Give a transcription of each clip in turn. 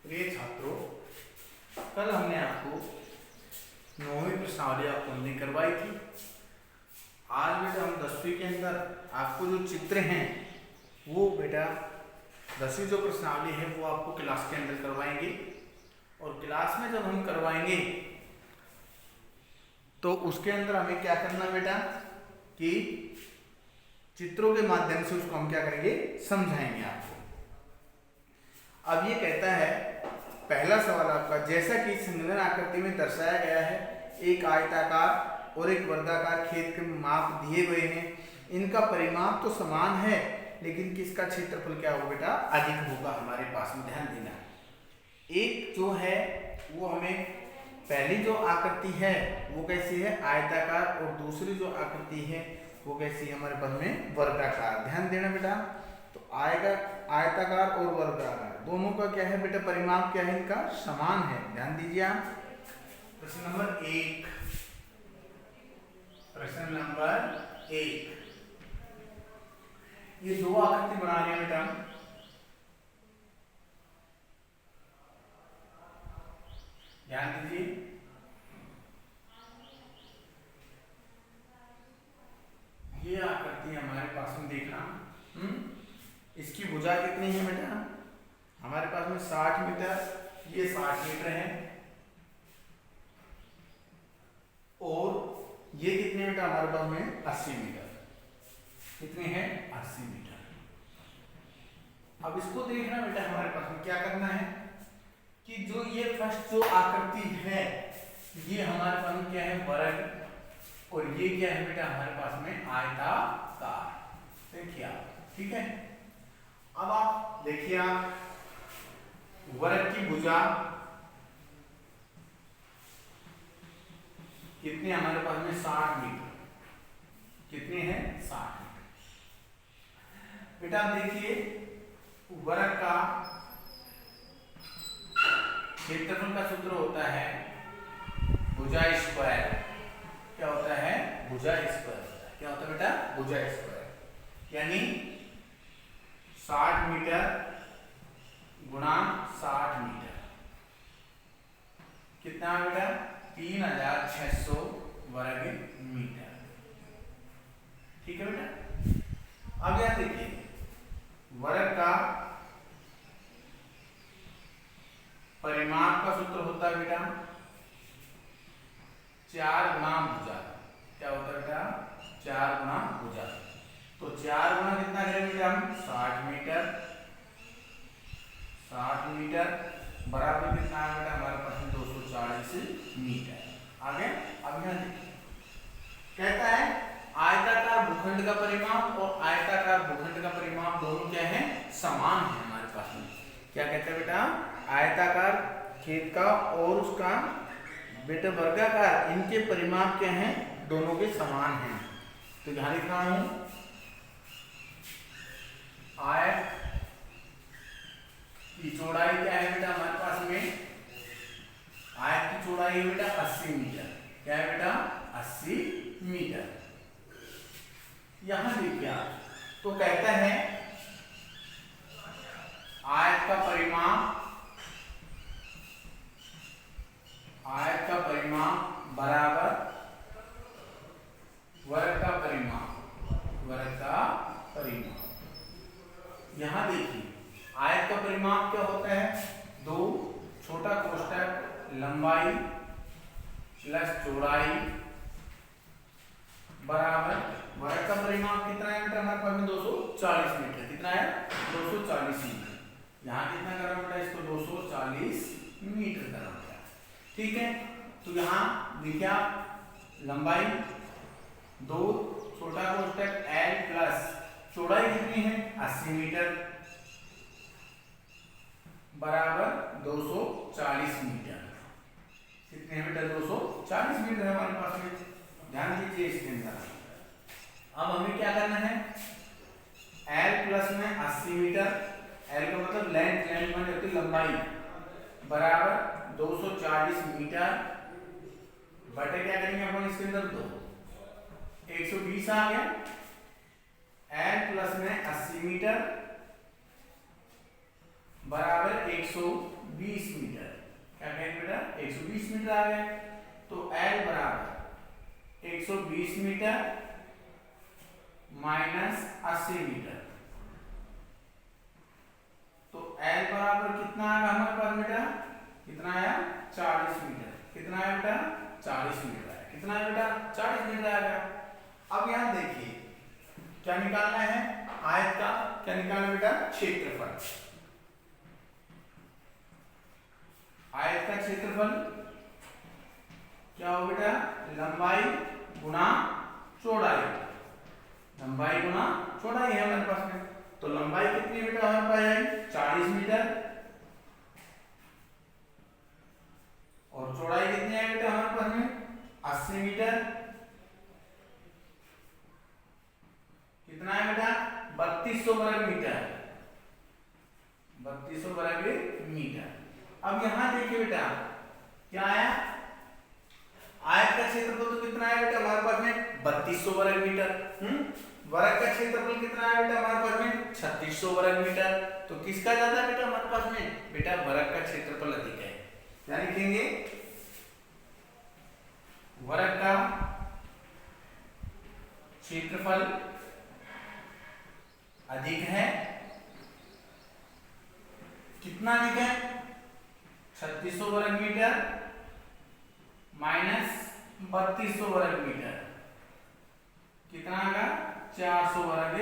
प्रिय छात्रों, कल हमने आपको 9वीं प्रश्नावली आपको हमने करवाई थी। आज बेटा हम 10वीं के अंदर आपको जो चित्र हैं वो बेटा 10वीं जो प्रश्नावली है वो आपको क्लास के अंदर करवाएंगे। और क्लास में जब हम करवाएंगे तो उसके अंदर हमें क्या करना बेटा कि चित्रों के माध्यम से उसको हम क्या करेंगे, समझाएंगे आपको। अब ये कहता है पहला सवाल आपका, जैसा कि संलग्न आकृति में दर्शाया गया है, एक आयताकार और एक वर्गाकार खेत के माप दिए हुए हैं। इनका परिमाप तो समान है लेकिन किसका क्षेत्रफल क्या होगा बेटा, अधिक होगा हमारे पास में। ध्यान देना, एक जो है वो हमें पहली जो आकृति है वो कैसी है, आयताकार, और दूसरी जो आकृति है वो कैसी है हमारे पास में, वर्गाकार। ध्यान देना बेटा, तो आएगा आयताकार और वर्गाकार दोनों का क्या है बेटा, परिमाप क्या है इनका, समान है। ध्यान दीजिए आप। प्रश्न नंबर 1, प्रश्न नंबर 1, ये दो आकृति बना रहे हैं बेटा। ध्यान दीजिए, ये आकृति हमारे पास में देखना, इसकी भुजा कितनी है बेटा, हमारे पास में 60 मीटर, ये 60 मीटर है, और ये कितने बेटा हमारे पास में 80 मीटर। कितने हैं, 80 मीटर। अब इसको देखना बेटा, हमारे पास में क्या करना है कि जो ये फर्स्ट जो आकृति है ये हमारे पास में क्या है, वर्ग, और ये क्या है बेटा हमारे पास में आयताकार। देखिए आप, ठीक है। अब आप देखिए, आप वर्ग की भुजा कितने हमारे पास में, 60 मीटर। कितने हैं, 60 मीटर। बेटा देखिए, वर्ग का क्षेत्रफल का सूत्र होता है भुजा स्क्वायर। क्या होता है, भुजा स्क्वायर। क्या होता है बेटा, भुजा स्क्वायर, यानी 60 मीटर गुणा 60 मीटर कितना है बेटा, 3600 वर्ग मीटर। ठीक है बेटा। अब यहां देखिए, वर्ग का परिमाप का सूत्र होता है बेटा 4 गुणा भुजा। क्या होता है बेटा, 4 गुणा भुजा। तो 4 गुणा कितना करेंगे हम, 60 मीटर। 60 मीटर बराबर कितना है बेटा हमारे पास में, 240 मीटर। आगे अब यहाँ देखिए, कहता है आयताकार भूखंड का परिमाप और आयताकार भूखंड का परिमाप दोनों क्या है, समान है हमारे पास में। क्या कहता है बेटा, आयताकार खेत का और उसका बेटा वर्गाकार, इनके परिमाप क्या हैं, दोनों के समान हैं। तो यहां लिख रहा हूं, आयत की चौड़ाई क्या है बेटा हमारे पास में, आयत की चौड़ाई है बेटा 80 मीटर। क्या है बेटा, 80 मीटर। यहां देखिए आप, तो कहता है आयत का परिमाप, आयत का परिमाप बराबर वर्ग का परिमाप, वर्ग का परिमाप। यहां देखिए, आयत का परिमाप क्या होता है, 2 छोटा कोष्ठक लंबाई प्लस चौड़ाई बराबर वर्ग का परिमाप कितना है बेटा हमारे पास में, 240 मीटर। कितना है, 240 मीटर। यहाँ कितना कर रहा बेटा, इसको 240 मीटर कर रहा है। ठीक है, तो यहाँ देखिए आप, लंबाई 2 छोटा कोष्ठक L प्लस चौड़ाई कितनी है, 80 मीटर बराबर 240 मीटर। कितने बेटा, 240 मीटर हमारे पास में। ध्यान दीजिए इसके अंदर। अब हमें क्या करना है, L प्लस में 80 मीटर, L का मतलब लेंथ, लेंथ माने होती लंबाई, बराबर 240 मीटर बटे क्या करेंगे अपन इसके अंदर 2, 120 आ गया। L प्लस में 80 मीटर बराबर 120 120 मीटर। क्या कहेंगे बेटा 120 मीटर आ गया। तो L बराबर 120 मीटर माइनस 80 मीटर। तो L बराबर कितना आएगा हमारे पास बेटा, कितना आया 40 मीटर। कितना आया बेटा 40 मीटर आया। कितना है बेटा 40 मीटर आ गया। अब यहां देखिए क्या निकालना है, आयत का क्या निकालना बेटा क्षेत्रफल। आयत का क्षेत्रफल क्या हो बेटा, लंबाई गुना चौड़ाई। लंबाई गुना चौड़ाई है हमारे पास में। तो लंबाई कितनी है बेटा हमारे पास है 40 मीटर और चौड़ाई कितनी है बेटा हमारे पास में 80 मीटर। कितना है बेटा 3200 वर्ग मीटर। 3200 वर्ग मीटर। अब यहां देखिए बेटा क्या आया, आयत का क्षेत्रफल तो कितना है बेटा हमारे पास में 3200 वर्ग मीटर। वर्ग का क्षेत्रफल कितना है बेटा हमारे पास में 3600 वर्ग मीटर। तो किसका ज्यादा है बेटा हमारे पास में, बेटा वर्ग का क्षेत्रफल अधिक है। क्या लिखेंगे, वर्ग का क्षेत्रफल अधिक है। कितना अधिक है 3600 वर्ग मीटर माइनस 3200 वर्ग मीटर। कितना आएगा 400 वर्ग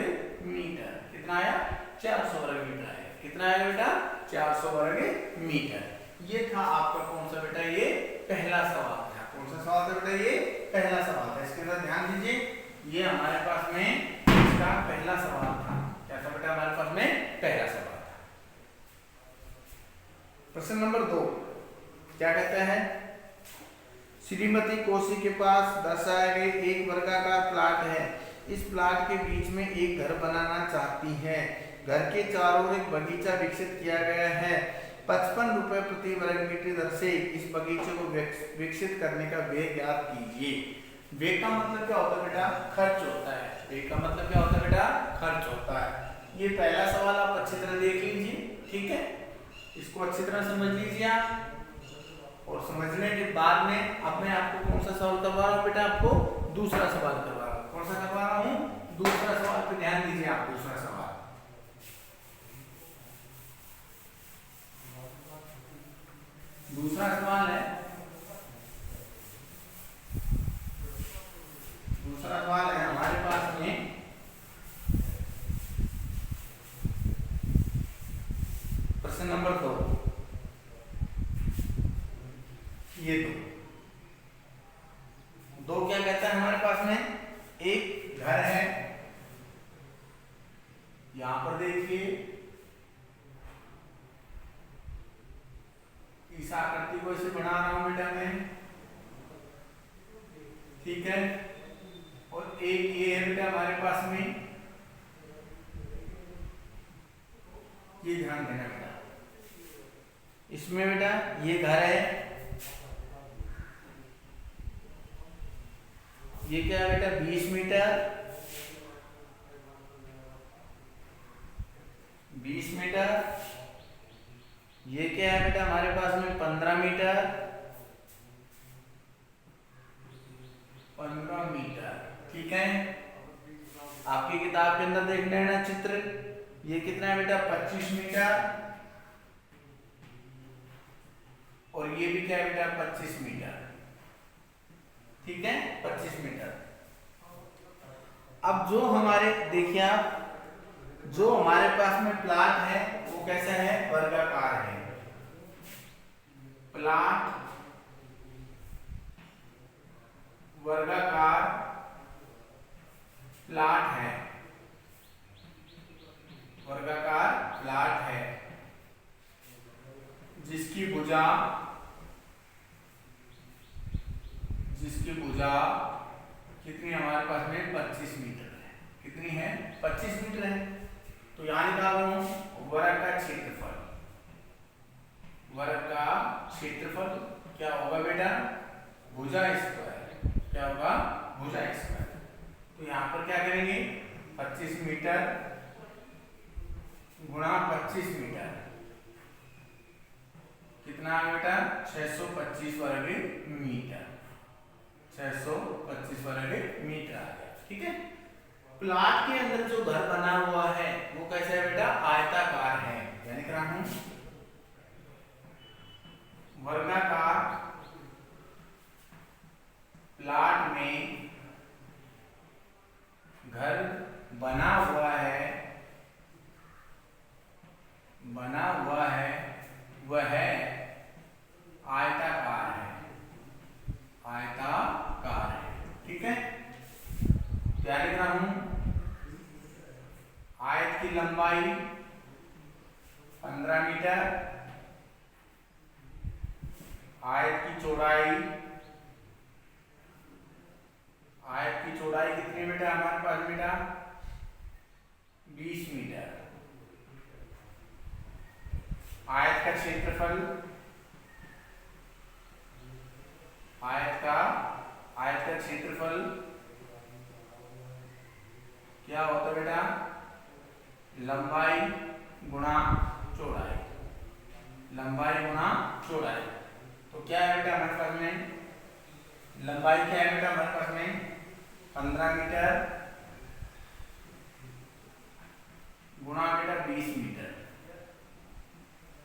मीटर। कितना आया 400 वर्ग मीटर आया। कितना आया बेटा 400 वर्ग मीटर। ये था आपका कौन सा बेटा, ये पहला सवाल था। कौन सा सवाल था बेटा, ये पहला सवाल था। इसके अंदर ध्यान दीजिए, ये हमारे पास में इसका पहला सवाल था। क्या था बेटा हमारे पास में पहला सवाल था। प्रश्न नंबर 2 क्या कहता है, श्रीमती कोशी के पास दर्शाए गए एक वर्गाकार प्लाट है। इस प्लाट के बीच में एक घर बनाना चाहती है। घर के चारों ओर एक बगीचा विकसित किया गया है। 55 रुपए प्रति वर्ग मीटर दर से इस बगीचे को विकसित करने का व्यय ज्ञात कीजिए। व्यय का मतलब क्या होता है बेटा, खर्च होता है। व्यय का मतलब क्या होता है बेटा, खर्च होता है। ये पहला सवाल आप अच्छी तरह देख लीजिए, ठीक है। इसको अच्छी तरह समझ लीजिए आप, और समझने के बाद में अब मैं आपको कौन सा सवाल करवा रहा हूँ बेटा, आपको दूसरा सवाल करवा रहा हूँ। कौन सा करवा रहा हूँ, दूसरा सवाल पे ध्यान दीजिए आप। दूसरा सवाल, दूसरा सवाल है, दूसरा सवाल है हमारे पास में प्रश्न नंबर 2। ये दो क्या कहता है हमारे पास में, एक घर है। यहां पर देखिए इस आकृति को इसे बना रहा हूं बेटा मैं, ठीक है। और एक ये है बेटा हमारे पास में, ये ध्यान देना बेटा, इसमें बेटा ये घर है। ये क्या है बेटा 20 मीटर, 20 मीटर। ये क्या है बेटा हमारे पास में 15 मीटर, 15 मीटर, ठीक है। आपकी किताब के अंदर देख लेना चित्र। ये कितना है बेटा 25 मीटर, और ये भी क्या है बेटा 25 मीटर, ठीक है 25 मीटर। अब जो हमारे देखिए आप, जो हमारे पास में प्लाट है वो कैसा है, वर्गाकार है। प्लाट वर्गाकार प्लाट है, वर्गाकार प्लाट है, जिसकी भुजा कितनी हमारे पास में 25 मीटर है। कितनी है 25 मीटर है। तो यहां निकाल रहा हूं वर्ग का क्षेत्रफल। वर्ग का क्षेत्रफल क्या होगा बेटा, भुजा स्क्वायर। क्या होगा, भुजा स्क्वायर। तो यहां पर क्या करेंगे 25 मीटर गुणा 25 मीटर, कितना है बेटा 625 वर्ग मीटर, 625 वर्ग मीटर आ गया। ठीक है, प्लाट के अंदर जो घर बना हुआ है वो कैसा है बेटा आयताकार है, यानी क्या हूं वर्गाकार प्लाट में घर बना हुआ है वह आयताकार है। ठीक है, क्या लिख रहा हूं आयत की लंबाई 15 मीटर, आयत की चौड़ाई कितनी बेटा हमारे पास बेटा 20 मीटर, आयत का क्षेत्रफल क्या होता है बेटा लंबाई गुणा चौड़ाई, तो क्या है बेटा हमारे पास में लंबाई क्या है बेटा हमारे पास में 15 मीटर गुणा बेटा 20 मीटर,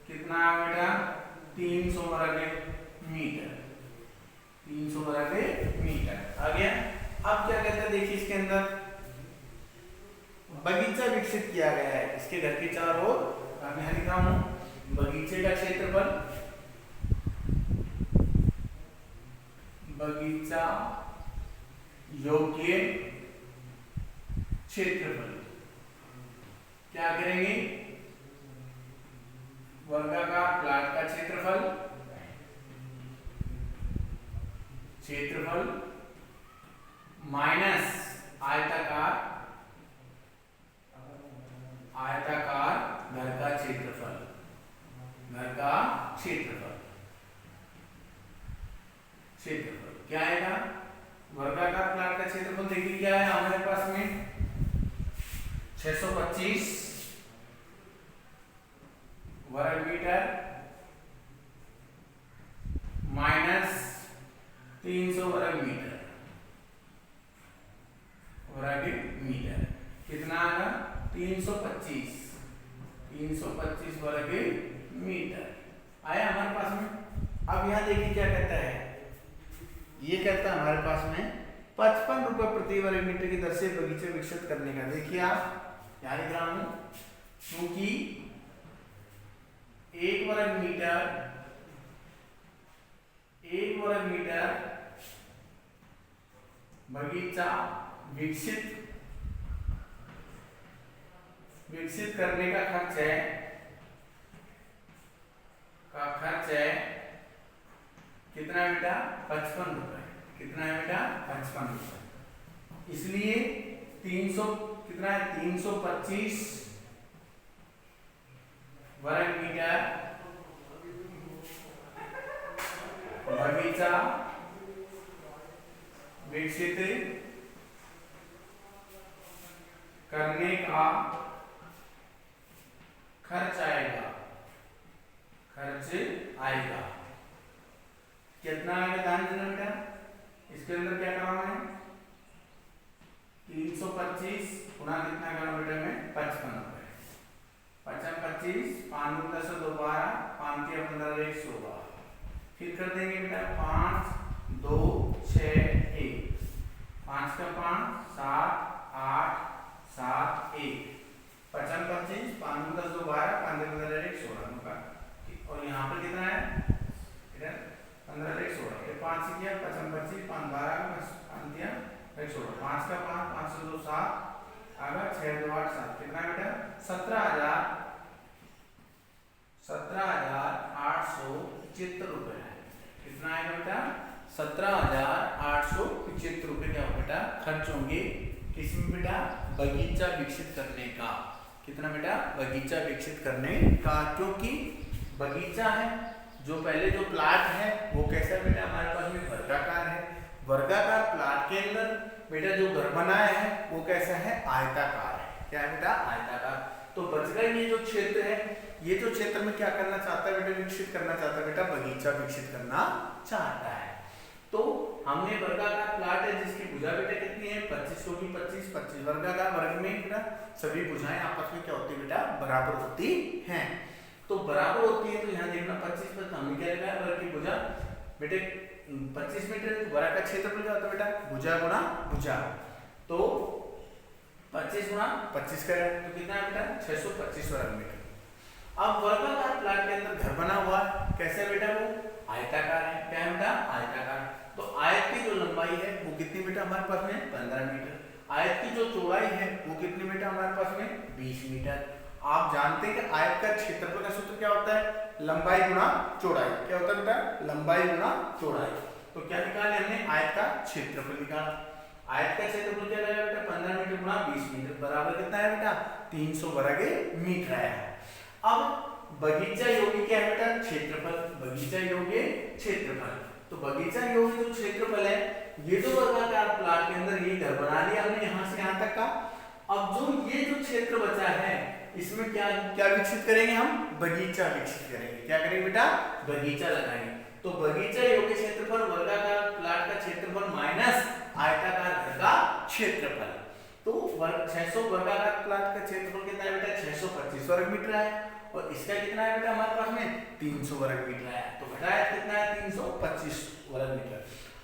कितना है बेटा 300 वर्ग मीटर, 300 वर्ग मीटर आ गया। अब क्या कहते हैं देखिए इसके अंदर बगीचा विकसित किया गया है, इसके घर के चारों ओर मैं लिख रहा हूं बगीचे का क्षेत्रफल, बगीचा योग्य क्षेत्रफल क्या करेंगे वर्गाकार प्लाट का क्षेत्रफल माइनस आयताकार घर का क्षेत्रफल, क्या आएगा वर्गाकार प्लाट का क्षेत्रफल देखिए क्या है हमारे पास में 625 वर्ग मीटर माइनस 300 वर्ग मीटर कितना आएगा 325 वर्ग मीटर आया हमारे पास में। अब यहाँ देखिए क्या कहता है, ये कहता है हमारे पास में 55 रुपए प्रति वर्ग मीटर की दर से बगीचे विकसित करने का। देखिए आप यहाँ लिख रहा हूं क्योंकि 1 वर्ग मीटर बगीचा विकसित करने का खर्च है कितना है बेटा 55 रुपए, कितना है बेटा 55 रुपए, इसलिए 300 कितना है 325 वर्ग मीटर बगीचा विकसित करने का खर्च आएगा कितना आएगा ध्यान देना बेटा, इसके अंदर क्या करना है 325 गुना कितना करना बेटा में 55 रुपए, 55 5 10 2 12 5 के 15 1 16, फिर कर देंगे बेटा 5 2 6 1 5 का 5 7 8 7 1 55 5 10 2 12 5 के 15 1 16 का, और यहाँ पर कितना है इधर 15 1 16 ये 5 से किया 55 5 12 का 5 दिया 1 16 5 का 5 5 से 2 7 आगा 6 2 8 7 कितना बेटा 17,875 रुपए है, कितना आएगा बेटा 17,875 रुपए क्या बेटा खर्च होंगे किसमें बेटा बगीचा विकसित करने का, कितना बेटा बगीचा विकसित करने का, क्योंकि बगीचा है जो पहले जो प्लाट है वो कैसा है बेटा हमारे पास में वर्गाकार है, वर्गाकार प्लाट के अंदर बेटा जो घर बनाया है वो कैसा है आयताकार है, क्या है बेटा आयताकार। तो तो बच गया ये जो क्षेत्र है, ये जो क्षेत्र में क्या करना चाहता है बेटा, विकसित करना चाहता है बेटा, बगीचा विकसित करना चाहता है। तो हमने वर्गाकार प्लाट है जिसकी भुजा बेटा कितनी है 25 होगी, 25 वर्गाकार वर्ग में बेटा सभी भुजाएं आपस में क्या होती है बेटा, बराबर होती हैं। तो बराबर होती है तो यहाँ देखना 25 पर हमने क्या लिखा है, वर्ग की भुजा बेटे 25 मीटर, वर्ग का क्षेत्रफल क्या होता है बेटा, भुजा गुणा भुजा। तो 25 गुणा 25 करें तो कितना है बेटा 625 वर्ग मीटर। अब वर्गाकार प्लाट के अंदर घर बना हुआ है, कैसे बेटा, वो आयताकार है, क्या है बेटा, आयताकार। तो आयत की जो लंबाई है वो कितनी बेटा हमारे पास में 15 मीटर, आयत की जो चौड़ाई है वो कितनी बेटा हमारे पास में 20 मीटर। आप जानते हैं कि आयत का क्षेत्रफल का सूत्र क्या होता है, लंबाई गुणा चौड़ाई, क्या होता है बेटा, लंबाई गुणा चौड़ाई। तो क्या निकाले हमने, आयत का क्षेत्रफल निकाला, आयत का क्षेत्रफल क्या रहेगा बेटा 15 मीटर गुणा 20 मीटर बराबर कितना है बेटा 300 वर्ग मीटर आया। अब बगीचा योगी क्या है बेटा, क्षेत्रफल, बगीचा योगी क्षेत्रफल। तो बगीचा योगी जो क्षेत्रफल है, ये जो वर्गाकार प्लाट के अंदर ये घर बना लिया हमने यहाँ से यहाँ तक का। अब जो ये जो क्षेत्र बचा है इसमें क्या क्या विकसित करेंगे हम, बगीचा विकसित करेंगे, क्या करेंगे बेटा, बगीचा लगाएंगे। तो बगीचा योग्य क्षेत्रफल वर्गाकार प्लाट का क्षेत्रफल माइनस आयताकार घर का क्षेत्रफल। तो 600 वर्गाकार प्लाट का क्षेत्रफल कितना है बेटा 625 वर्ग मीटर है, और इसका कितना है बेटा हमारे पास में 300 वर्ग मीटर है। तो घटाया कितना है 325 वर्ग मीटर।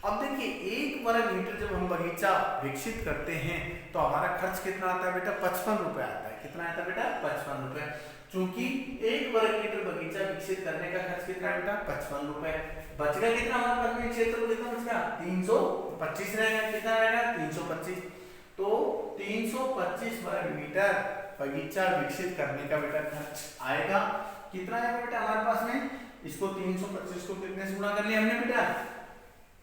अब देखिए 1 वर्ग मीटर जब हम बगीचा विकसित करते हैं तो हमारा खर्च कितना आता है बेटा 55 रुपए आता है, कितना आता है बेटा 55 रुपए। चूंकि 1 वर्ग मीटर बगीचा विकसित करने का खर्च कितना है बेटा 55 रुपए। बच गया कितना हमारे पास में क्षेत्रफल कितना बच गया 325 रहेगा, कितना रहेगा 325। तो 325 वर्ग मीटर बगीचा विकसित करने का बेटा खर्च आएगा, कितना आएगा बेटा हमारे पास में, इसको 325 को कितने से गुणा कर लिया हमने बेटा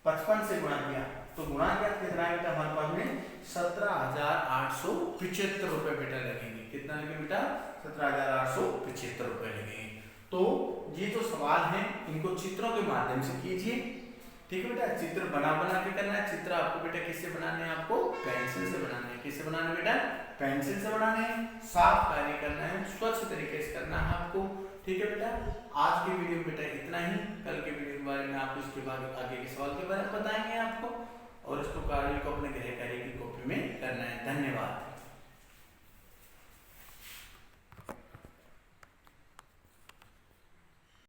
55 से गुणा किया, तो गुणा किया कितना है बेटा हमारे पास में 17,875 रुपए बेटा लगेंगे, कितना लगेगा बेटा 17,875 रुपए लगेंगे। तो ये जो सवाल है इनको चित्रों के माध्यम से कीजिए, ठीक है बेटा। चित्र बना के करना है, चित्र आपको बेटा किससे बनाने हैं, आपको पेंसिल से बनाने हैं, किससे बनाना है बेटा पेंसिल से बनाने हैं, साफ कार्य करना है, स्वच्छ तरीके से करना है आपको, ठीक है बेटा। आज की वीडियो में बेटा इतना ही, कल के वीडियो के बारे में आपको इसके बाद आगे के सवाल के बारे में बताएंगे आपको, और इसको कार्य को अपने गृह कार्य की कॉपी में करना है। धन्यवाद।